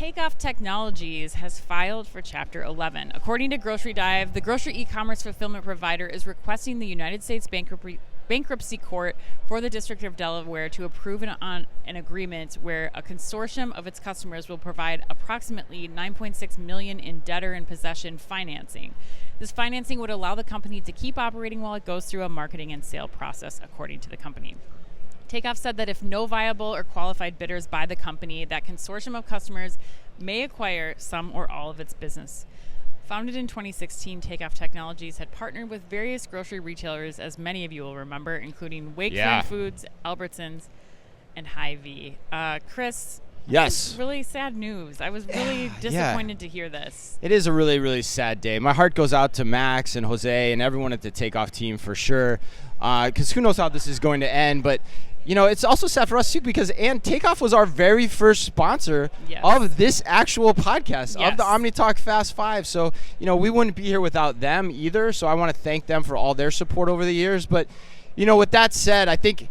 Takeoff Technologies has filed for Chapter 11. According to Grocery Dive, the grocery e-commerce fulfillment provider is requesting the United States Bankruptcy Court for the District of Delaware to approve an agreement where a consortium of its customers will provide approximately $9.6 million in debtor-in-possession financing. This financing would allow the company to keep operating while it goes through a marketing and sale process, according to the company. Takeoff said that if no viable or qualified bidders buy the company, that consortium of customers may acquire some or all of its business. Founded in 2016, Takeoff Technologies had partnered with various grocery retailers, as many of you will remember, including Wakefern Foods, Albertsons, and Hy-Vee. Chris, yes, this is really sad news. I was really disappointed to hear this. It is a really, really sad day. My heart goes out to Max and Jose and everyone at the Takeoff team for sure, because who knows how this is going to end. But you know, it's also sad for us too because Takeoff was our very first sponsor of this actual podcast, of the OmniTalk Fast 5. So, you know, we wouldn't be here without them either. So I want to thank them for all their support over the years. But, you know, with that said, I think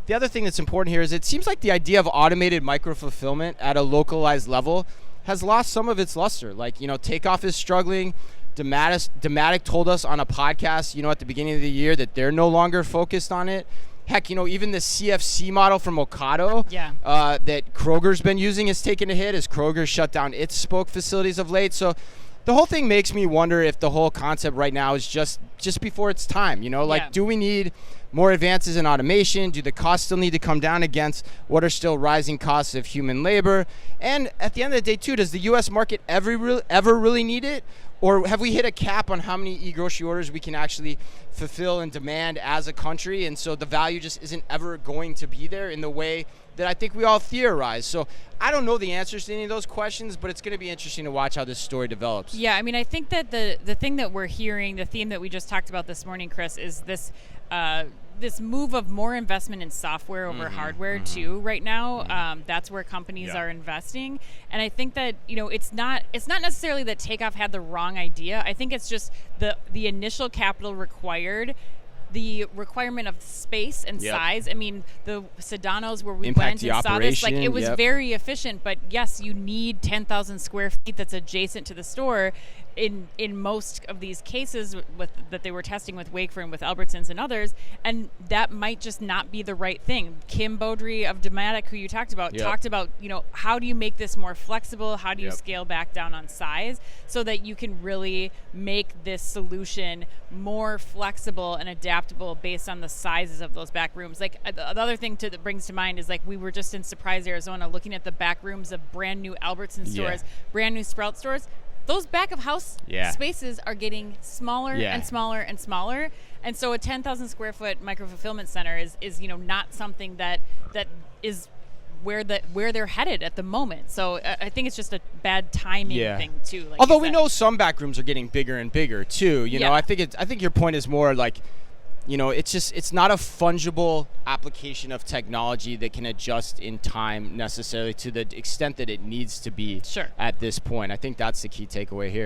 the other thing that's important here is it seems like the idea of automated micro-fulfillment at a localized level has lost some of its luster. Like, you know, Takeoff is struggling. Dematic told us on a podcast, you know, at the beginning of the year that they're no longer focused on it. Heck, you know, even the CFC model from Ocado that Kroger's been using has taken a hit as Kroger shut down its spoke facilities of late. So the whole thing makes me wonder if the whole concept right now is just before its time. You know, like, do we need more advances in automation? Do the costs still need to come down against what are still rising costs of human labor? And at the end of the day, too, does the U.S. market ever really need it? Or have we hit a cap on how many e-grocery orders we can actually fulfill and demand as a country? And so the value just isn't ever going to be there in the way that I think we all theorize. So I don't know the answers to any of those questions, but it's going to be interesting to watch how this story develops. Yeah, I mean, I think that the thing that we're hearing, the theme that we just talked about this morning, Chris, is this this move of more investment in software over hardware too right now. That's where companies are investing. And I think that, you know, it's not necessarily that Takeoff had the wrong idea. I think it's just the initial capital required, the requirement of space and size. I mean, the Sedanos where we went and saw this, like, it was very efficient, but yes, you need 10,000 square feet that's adjacent to the store. In most of these cases that they were testing with Wakefern, with Albertsons and others, and that might just not be the right thing. Kim Beaudry of Dematic, who you talked about, you know, how do you make this more flexible? How do you scale back down on size so that you can really make this solution more flexible and adaptable based on the sizes of those back rooms? Like, the other thing that brings to mind is, like, we were just in Surprise, Arizona, looking at the back rooms of brand new Albertsons stores, brand new Sprout stores. Those back of house spaces are getting smaller and smaller and smaller. And so a 10,000 square foot micro-fulfillment center is you know, not something that is where they're headed at the moment. So I think it's just a bad timing thing too. Like, although we know some back rooms are getting bigger and bigger too. You know, I think your point is more like, you know, it's not a fungible application of technology that can adjust in time necessarily to the extent that it needs to be at this point. I think that's the key takeaway here.